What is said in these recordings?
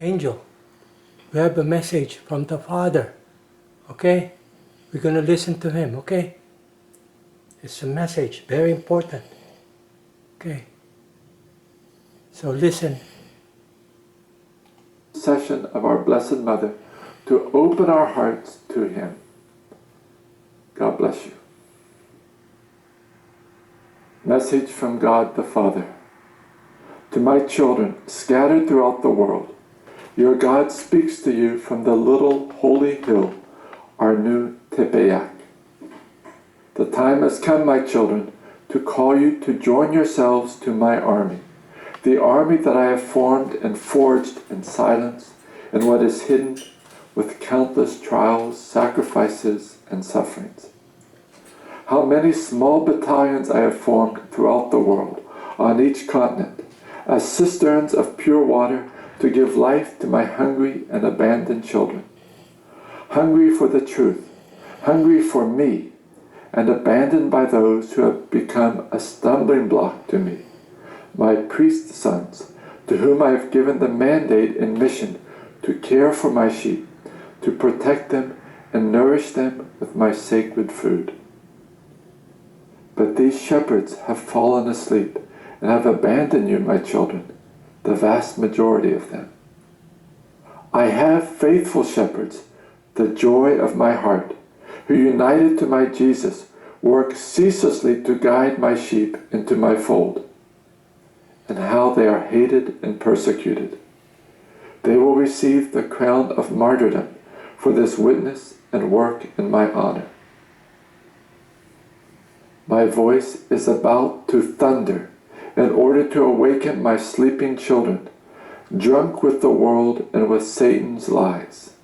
Angel, we have a message from the Father. Okay? We're going to listen to him, okay? It's a message, very important. Okay? So listen. Session of our Blessed Mother to open our hearts to Him. God bless you. Message from God the Father. To my children scattered throughout the world, your God speaks to you from the little holy hill, our new Tepeyac. The time has come, my children, to call you to join yourselves to my army, the army that I have formed and forged in silence in what is hidden with countless trials, sacrifices, and sufferings. How many small battalions I have formed throughout the world, on each continent, as cisterns of pure water to give life to my hungry and abandoned children. Hungry for the truth, hungry for me, and abandoned by those who have become a stumbling block to me, my priest sons, to whom I have given the mandate and mission to care for my sheep, to protect them and nourish them with my sacred food. But these shepherds have fallen asleep and have abandoned you, my children, the vast majority of them. I have faithful shepherds, the joy of my heart, who united to my Jesus work ceaselessly to guide my sheep into my fold. And how they are hated and persecuted. They will receive the crown of martyrdom for this witness and work in my honor. My voice is about to thunder in order to awaken my sleeping children, drunk with the world and with Satan's lies.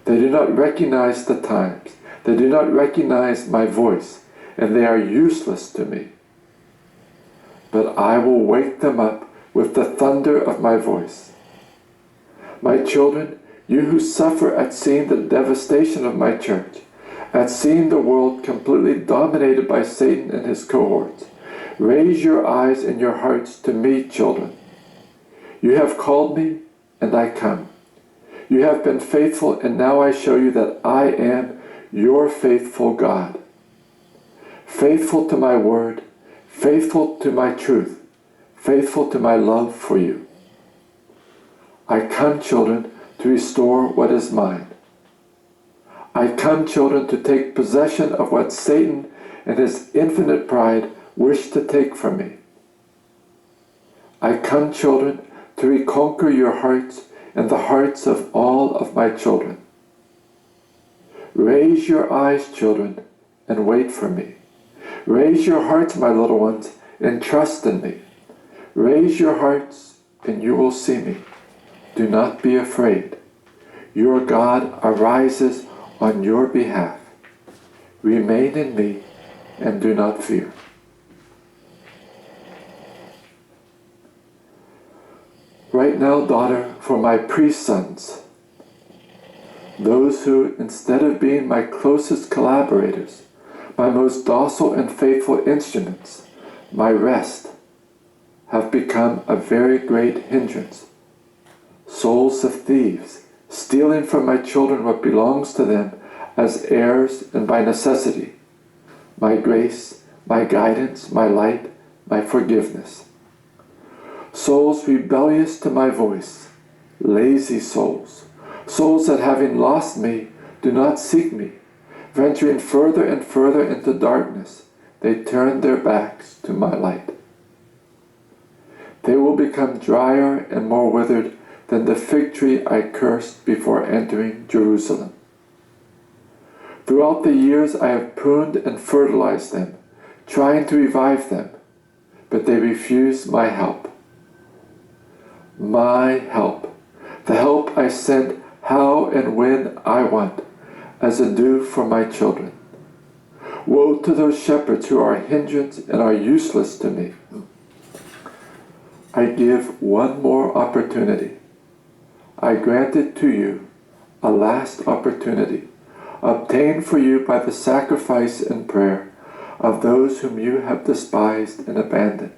They do not recognize the times. They do not recognize my voice, and they are useless to me. But I will wake them up with the thunder of my voice. My children, you who suffer at seeing the devastation of my church, at seeing the world completely dominated by Satan and his cohorts, raise your eyes and your hearts to me, children. You have called me, and I come. You have been faithful, and now I show you that I am your faithful God. Faithful to my word, faithful to my truth, faithful to my love for you. I come, children, to restore what is mine. I come, children, to take possession of what Satan and his infinite pride wish to take from me. I come, children, to reconquer your hearts and the hearts of all of my children. Raise your eyes, children, and wait for me. Raise your hearts, my little ones, and trust in me. Raise your hearts, and you will see me. Do not be afraid. Your God arises on your behalf. Remain in me, and do not fear. Right now, daughter, for my priest sons, those who, instead of being my closest collaborators, my most docile and faithful instruments, my rest, have become a very great hindrance. Souls of thieves, stealing from my children what belongs to them as heirs and by necessity, my grace, my guidance, my light, my forgiveness. Souls rebellious to my voice, lazy souls, souls that having lost me do not seek me, venturing further and further into darkness, they turn their backs to my light. They will become drier and more withered than the fig tree I cursed before entering Jerusalem. Throughout the years I have pruned and fertilized them, trying to revive them, but they refuse my help. My help, the help I send how and when I want, as a due for my children. Woe to those shepherds who are a hindrance and are useless to me. I give one more opportunity. I grant it to you, a last opportunity, obtained for you by the sacrifice and prayer of those whom you have despised and abandoned,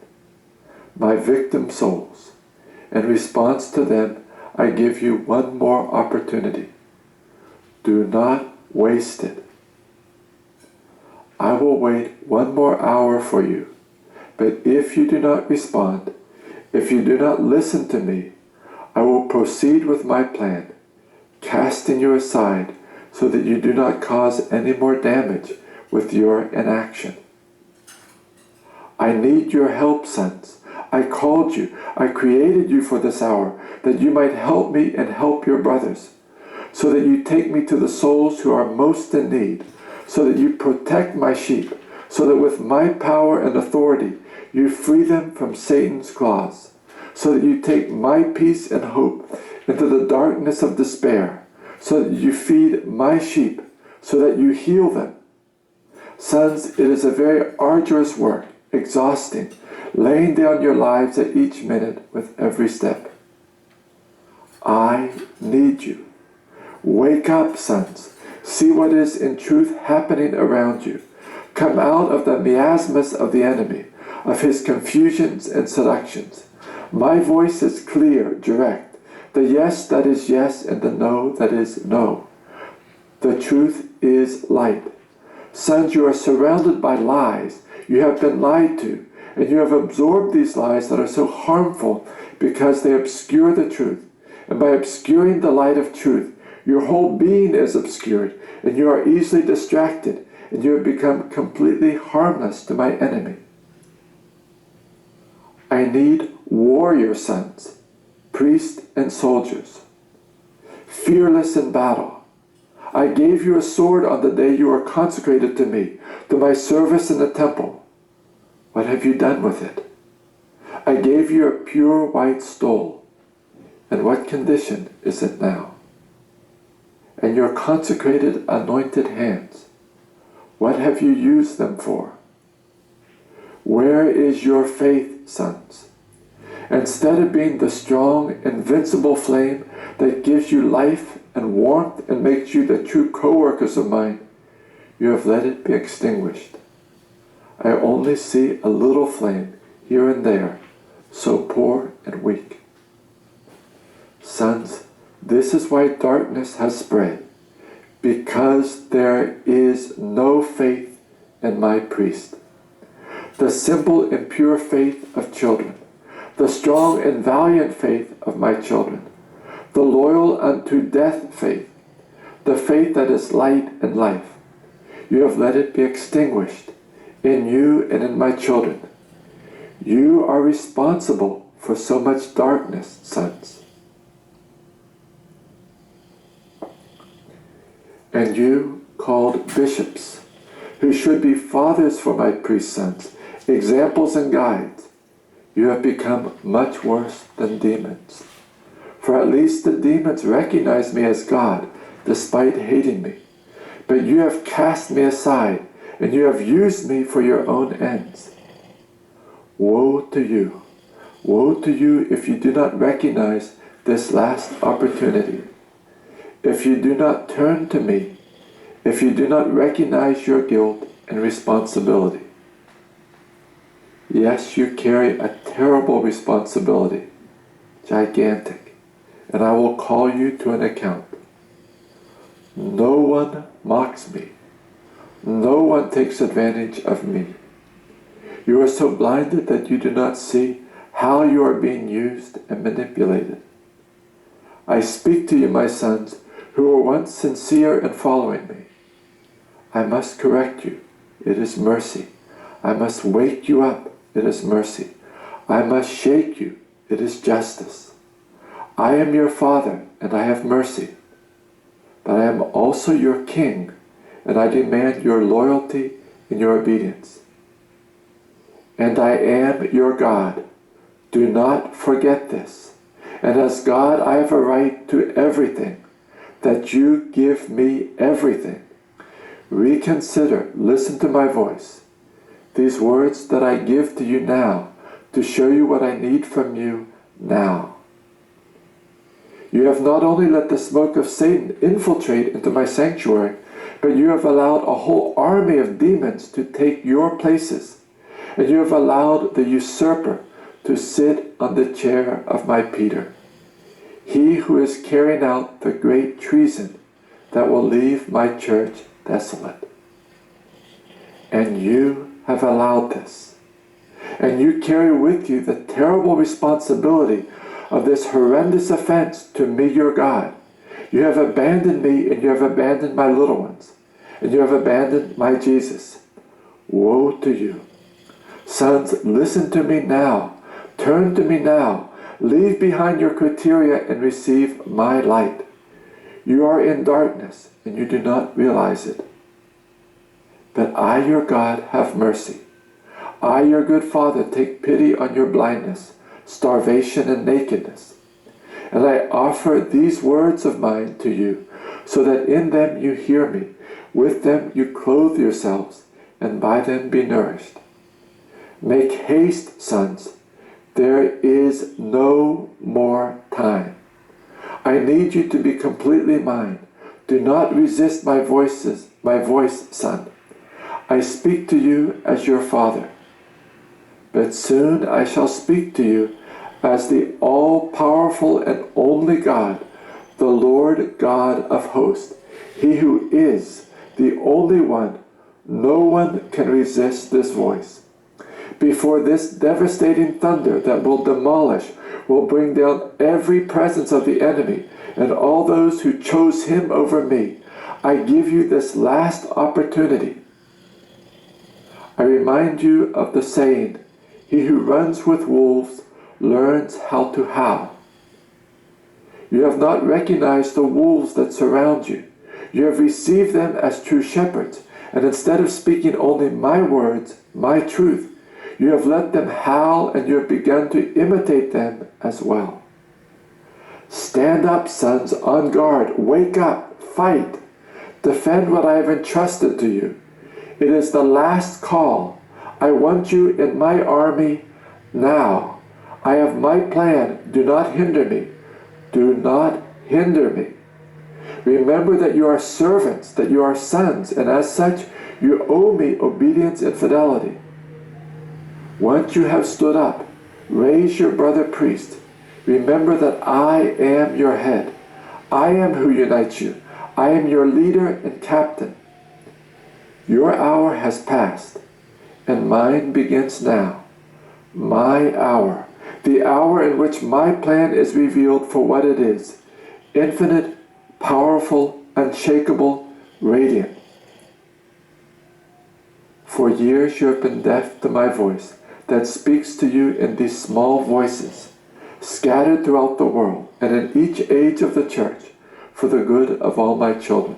my victim souls, In response to them, I give you one more opportunity. Do not waste it. I will wait one more hour for you, but if you do not respond, if you do not listen to me, I will proceed with my plan, casting you aside so that you do not cause any more damage with your inaction. I need your help, sons. I called you, I created you for this hour, that you might help me and help your brothers, so that you take me to the souls who are most in need, so that you protect my sheep, so that with my power and authority you free them from Satan's claws, so that you take my peace and hope into the darkness of despair, so that you feed my sheep, so that you heal them. Sons, it is a very arduous work, exhausting, laying down your lives at each minute with every step. I need you. Wake up, sons. See what is in truth happening around you. Come out of the miasmas of the enemy, of his confusions and seductions. My voice is clear, direct. The yes that is yes and the no that is no. The truth is light. Sons, you are surrounded by lies. You have been lied to, and you have absorbed these lies that are so harmful because they obscure the truth. And by obscuring the light of truth, your whole being is obscured, and you are easily distracted, and you have become completely harmless to my enemy. I need warrior sons, priests and soldiers, fearless in battle. I gave you a sword on the day you were consecrated to me, to my service in the temple. What have you done with it? I gave you a pure white stole. In what condition is it now? And your consecrated anointed hands, what have you used them for? Where is your faith, sons? Instead of being the strong, invincible flame that gives you life and warmth and makes you the true co-workers of mine, you have let it be extinguished. I only see a little flame here and there, so poor and weak. Sons, this is why darkness has spread, because there is no faith in my priest. The simple and pure faith of children, the strong and valiant faith of my children, the loyal unto death faith, the faith that is light and life. You have let it be extinguished in you and in my children. You are responsible for so much darkness, sons. And you, called bishops, who should be fathers for my priest sons, examples and guides, you have become much worse than demons. For at least the demons recognize me as God, despite hating me. But you have cast me aside, and you have used me for your own ends. Woe to you! Woe to you if you do not recognize this last opportunity. If you do not turn to me, if you do not recognize your guilt and responsibility. Yes, you carry a terrible responsibility, gigantic, and I will call you to an account. No one mocks me. No one takes advantage of me. You are so blinded that you do not see how you are being used and manipulated. I speak to you, my sons, who were once sincere in following me. I must correct you. It is mercy. I must wake you up. It is mercy. I must shake you. It is justice. I am your father, and I have mercy. But I am also your king, and I demand your loyalty and your obedience. And I am your God. Do not forget this. And as God, I have a right to everything, that you give me everything. Reconsider, listen to my voice. These words that I give to you now, to show you what I need from you now. You have not only let the smoke of Satan infiltrate into my sanctuary, but you have allowed a whole army of demons to take your places. And you have allowed the usurper to sit on the chair of my Peter, he who is carrying out the great treason that will leave my church desolate. And you have allowed this. And you carry with you the terrible responsibility of this horrendous offense to me, your God. You have abandoned me, and you have abandoned my little ones, and you have abandoned my Jesus. Woe to you. Sons, listen to me now. Turn to me now. Leave behind your criteria and receive my light. You are in darkness, and you do not realize it. But I, your God, have mercy. I, your good Father, take pity on your blindness, starvation, and nakedness. And I offer these words of mine to you, so that in them you hear me, with them you clothe yourselves, and by them be nourished. Make haste, sons. There is no more time. I need you to be completely mine. Do not resist my voice, son. I speak to you as your Father. But soon I shall speak to you as the all-powerful and only God, the Lord God of hosts, he who is the only one. No one can resist this voice. Before this devastating thunder that will demolish, will bring down every presence of the enemy and all those who chose him over me, I give you this last opportunity. I remind you of the saying, he who runs with wolves learns how to howl. You have not recognized the wolves that surround you. You have received them as true shepherds, and instead of speaking only my words, my truth, you have let them howl, and you have begun to imitate them as well. Stand up, sons, on guard. Wake up. Fight. Defend what I have entrusted to you. It is the last call. I want you in my army now. I have my plan. Do not hinder me. Do not hinder me. Remember that you are servants, that you are sons, and as such, you owe me obedience and fidelity. Once you have stood up, raise your brother priest. Remember that I am your head. I am who unites you. I am your leader and captain. Your hour has passed, and mine begins now. My hour, the hour in which my plan is revealed for what it is, infinite, powerful, unshakable, radiant. For years you have been deaf to my voice that speaks to you in these small voices, scattered throughout the world and in each age of the church, for the good of all my children.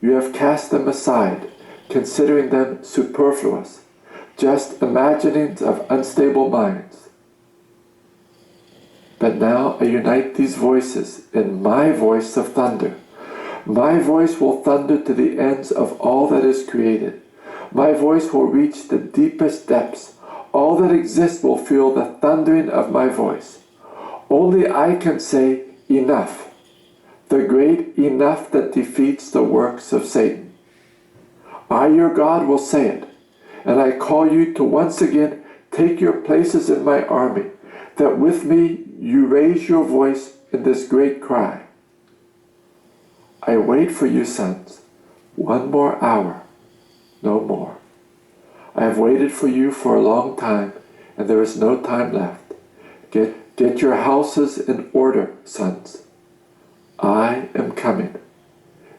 You have cast them aside, considering them superfluous, just imaginings of unstable minds. But now I unite these voices in my voice of thunder. My voice will thunder to the ends of all that is created. My voice will reach the deepest depths. All that exists will feel the thundering of my voice. Only I can say, enough. The great enough that defeats the works of Satan. I, your God, will say it, and I call you to once again take your places in my army, that with me you raise your voice in this great cry. I wait for you, sons, one more hour, no more. I have waited for you for a long time, and there is no time left. Get your houses in order, sons. I am coming,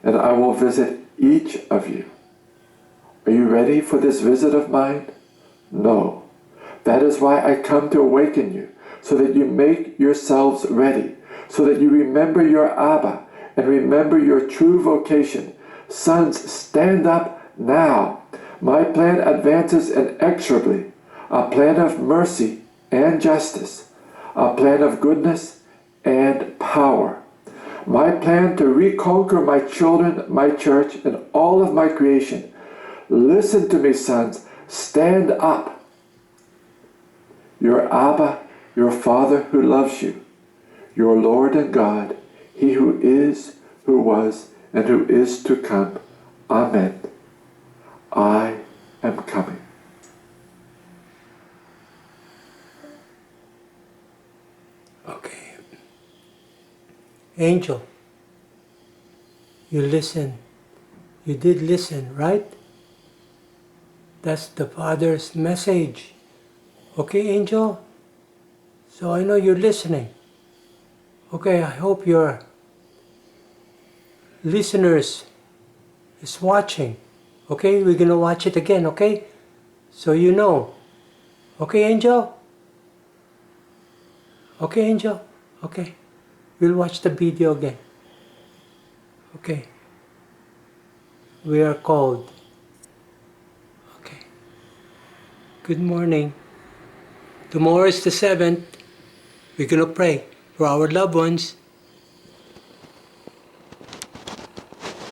and I will visit each of you. Are you ready for this visit of mine? No. That is why I come to awaken you, so that you make yourselves ready, so that you remember your Abba and remember your true vocation. Sons, stand up now. My plan advances inexorably, a plan of mercy and justice, a plan of goodness and power. My plan to reconquer my children, my church, and all of my creation. Listen to me, sons. Stand up. Your Abba, your Father who loves you, your Lord and God, he who is, who was, and who is to come. Amen. I am coming. Angel, you listen. You did listen, right? That's the Father's message. Okay, Angel? So I know you're listening. Okay, I hope your listeners is watching. Okay, we're gonna watch it again, okay? So you know. Okay, Angel? Okay, Angel? Okay. We'll watch the video again. Okay. We are called. Okay. Good morning. Tomorrow is the 7th. We're gonna pray for our loved ones.